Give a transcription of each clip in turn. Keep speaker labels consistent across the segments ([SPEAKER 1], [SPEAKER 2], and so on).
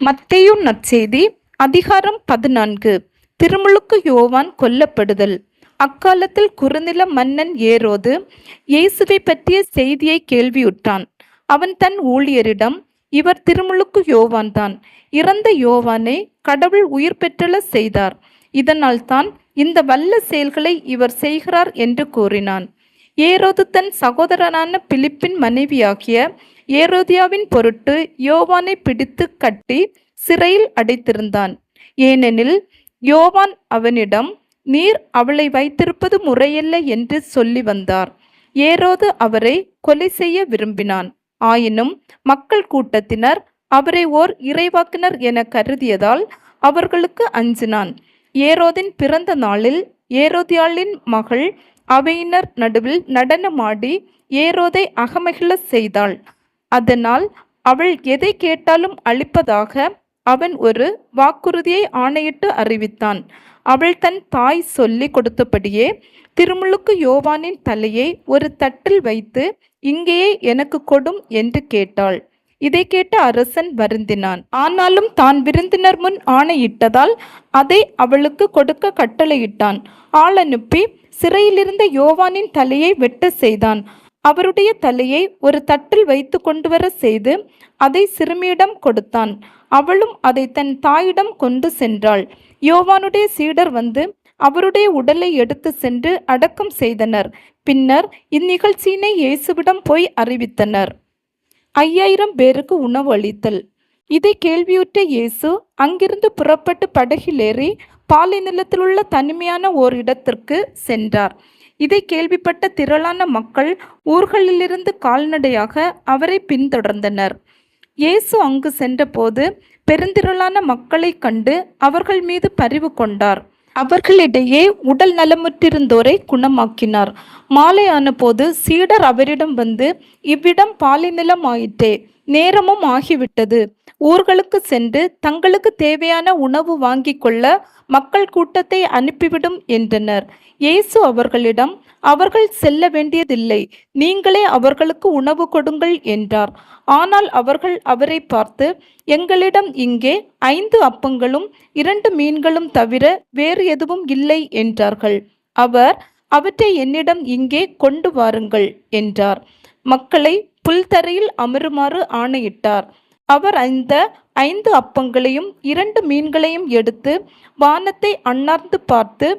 [SPEAKER 1] மத்தேயு நற்செய்தி அதிகாரம் 14. திருமுழுக்கு யோவான் கொல்லப்படுதல். அக்காலத்தில் குறுநில மன்னன் ஏரோது இயேசுவை பற்றிய செய்தியை கேள்வியுற்றான். அவன் தன் ஊழியரிடம், இவர் திருமுழுக்கு யோவான்தான். இறந்த யோவானை கடவுள் உயிர் பெற்றல செய்தார். இதனால் தான் இந்த வல்ல செயல்களை இவர் செய்கிறார் என்று கூறினான். ஏரோது தன் சகோதரனான பிலிப்பின் மனைவியாகிய ஏரோதியாவின் பொருட்டு யோவானை பிடித்து கட்டி சிறையில் அடைத்திருந்தான். ஏனெனில் யோவான் அவனிடம், நீர் அவளை வைத்திருப்பது முறையல்ல என்று சொல்லி வந்தார். ஏரோது அவரை கொலை செய்ய விரும்பினான். ஆயினும் மக்கள் கூட்டத்தினர் அவரை ஓர் இறைவாக்கினர் என கருதியதால் அவர்களுக்கு அஞ்சினான். ஏரோதின் பிறந்த நாளில் ஏரோதியாளின் மகள் அவையினர் நடுவில் நடனமாடி ஏரோதை அகமகிழ செய்தாள். அதனால் அவள் எதை கேட்டாலும் அளிப்பதாக அவன் ஒரு வாக்குறுதியை ஆணையிட்டு அறிவித்தான். அவள் தன் தாய் சொல்லி கொடுத்தபடியே திருமுழுக்கு யோவானின் தலையை ஒரு தட்டில் வைத்து, இங்கேயே எனக்கு கொடும் என்று கேட்டாள். இதை கேட்ட அரசன் வருந்தினான். ஆனாலும் தான் விருந்தினர் முன் ஆணையிட்டதால் அதை அவளுக்கு கொடுக்க கட்டளையிட்டான். ஆள் அனுப்பி சிறையிலிருந்த யோவானின் தலையை வெட்ட செய்தான். அவருடைய தலையை ஒரு தட்டில் வைத்து கொண்டு வர செய்து அதை சிறுமியிடம் கொடுத்தான். அவளும் அதை தன் தாயிடம் கொண்டு சென்றாள். யோவானுடைய சீடர் வந்து அவருடைய உடலை எடுத்து சென்று அடக்கம் செய்தனர். பின்னர் இந்நிகழ்ச்சியினை இயேசுவிடம் போய் அறிவித்தனர். 5000 பேருக்கு உணவு அளித்தல். இதை கேள்வியுற்ற இயேசு அங்கிருந்து புறப்பட்டு படகிலேறி பாலை நிலத்தில் உள்ள தனிமையான ஓர் இடத்திற்கு சென்றார். இதை கேள்விப்பட்ட திரளான மக்கள் ஊர்களிலிருந்து கால்நடையாக அவரை பின்தொடர்ந்தனர். இயேசு அங்கு சென்றபோது பெருந்திரளான மக்களை கண்டு அவர்கள் மீது பரிவு கொண்டார். அவர்களிடையே உடல் நலமுற்றிருந்தோரை குணமாக்கினார். மாலையான போது சீடர் அவரிடம் வந்து, இவ்விடம் பாலை நிலம் ஆயிற்றே, நேரமும் ஆகிவிட்டது. ஊர்களுக்கு சென்று தங்களுக்கு தேவையான உணவு வாங்கி கொள்ள மக்கள் கூட்டத்தை அனுப்பிவிடும் என்றனர். இயேசு அவர்களிடம், அவர்கள் செல்ல வேண்டியதில்லை, நீங்களே அவர்களுக்கு உணவு கொடுங்கள் என்றார். ஆனால் அவர்கள் அவரை பார்த்து, எங்களிடம் இங்கே 5 அப்பங்களும் 2 மீன்களும் தவிர வேறு எதுவும் இல்லை என்றார்கள். அவர், அவற்றை என்னிடம் இங்கே கொண்டு வாருங்கள் என்றார். மக்களை புல்தரையில் அமருமாறு ஆணையிட்டார். அவர் அந்த 5 அப்பங்களையும் 2 மீன்களையும் எடுத்து வானத்தை அண்ணார்ந்து பார்த்து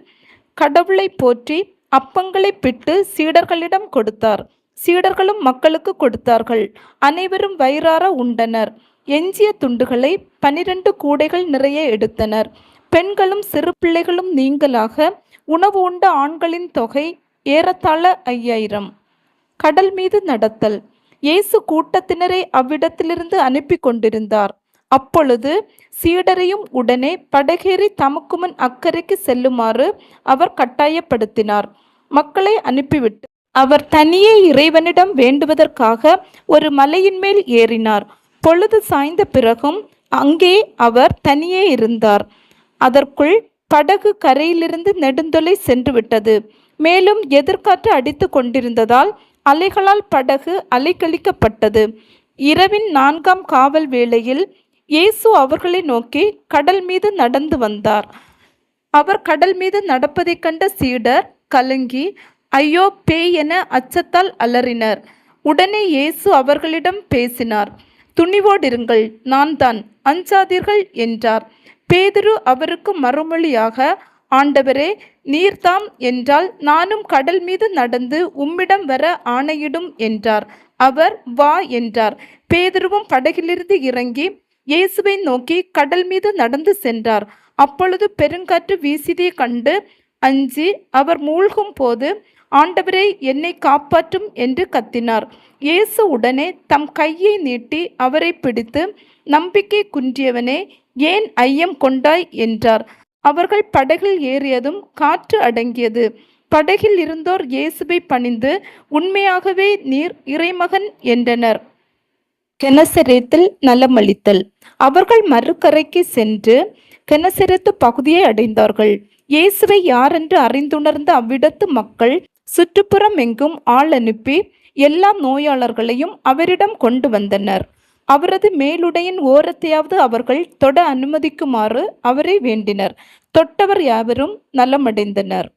[SPEAKER 1] கடவுளை போற்றி அப்பங்களை பிட்டு சீடர்களிடம் கொடுத்தார். சீடர்களும் மக்களுக்கு கொடுத்தார்கள். அனைவரும் வயிறார உண்டனர். எஞ்சிய துண்டுகளை 12 கூடைகள் நிறைய எடுத்தனர். பெண்களும் சிறு பிள்ளைகளும் நீங்களாக உணவு உண்ட ஆண்களின் தொகை ஏறத்தாழ 5000. கடல் மீது நடத்தல். இயேசு கூட்டத்தினரை அவ்விடத்திலிருந்து அனுப்பி கொண்டிருந்தார். அப்பொழுது சீடரையும் உடனே படகேறி தமக்கு முன் அக்கறைக்கு செல்லுமாறு அவர் கட்டாயப்படுத்தினார். மக்களை அனுப்பிவிட்டு அவர் தனியே இறைவனிடம் வேண்டுவதற்காக ஒரு மலையின் மேல் ஏறினார். பொழுது சாய்ந்த பிறகும் அங்கே அவர் தனியே இருந்தார். அதற்குள் படகு கரையிலிருந்து நெடுந்தொலை சென்று விட்டது. மேலும் எதிர்காற்று அடித்து கொண்டிருந்ததால் அலைகளால் படகு அலைக்கழிக்கப்பட்டது. இரவின் 4ஆம் காவல் வேளையில் இயேசு அவர்களை நோக்கி கடல் மீது நடந்து வந்தார். அவர் கடல் மீது நடப்பதைக் கண்ட சீடர் கலங்கி, ஐயோ பேய் என அச்சத்தால் அலறினர். உடனே இயேசு அவர்களிடம் பேசினார். துணிவோடிருங்கள், நான் தான், அஞ்சாதீர்கள் என்றார். பேதுரு அவருக்கு மறுமொழியாக, ஆண்டவரே, நீர்தாம் என்றால் நானும் கடல் மீது நடந்து உம்மிடம் வர ஆணையிடும் என்றார். அவர், வா என்றார். பேதுருவும் படகிலிருந்து இறங்கி இயேசுவை நோக்கி கடல் மீது நடந்து சென்றார். அப்பொழுது பெருங்காற்று வீசியதை கண்டு அஞ்சி அவர் மூழ்கும் போது, ஆண்டவரே, என்னை காப்பாற்றும் என்று கத்தினார். இயேசு உடனே தம் கையை நீட்டி அவரை பிடித்து, நம்பிக்கை குன்றியவனே, ஏன் ஐயம் கொண்டாய் என்றார். அவர்கள் படகில் ஏறியதும் காற்று அடங்கியது. படகில் இருந்தோர் இயேசுவை பணிந்து, உண்மையாகவே நீர் இறைமகன் என்றனர். கெனசரேத்தில் நலமளித்தல். அவர்கள் மறுகரைக்கு சென்று கெனசரேத்து பகுதியை அடைந்தார்கள். இயேசுவை யாரென்று அறிந்துணர்ந்த அவ்விடத்து மக்கள் சுற்றுப்புறம் எங்கும் ஆள் அனுப்பி எல்லா நோயாளர்களையும் அவரிடம் கொண்டு வந்தனர். அவரது மேலுடையின் ஓரத்தையாவது அவர்கள் தொட அனுமதிக்குமாறு அவரை வேண்டினர். தொட்டவர் யாவரும் நலமடைந்தனர்.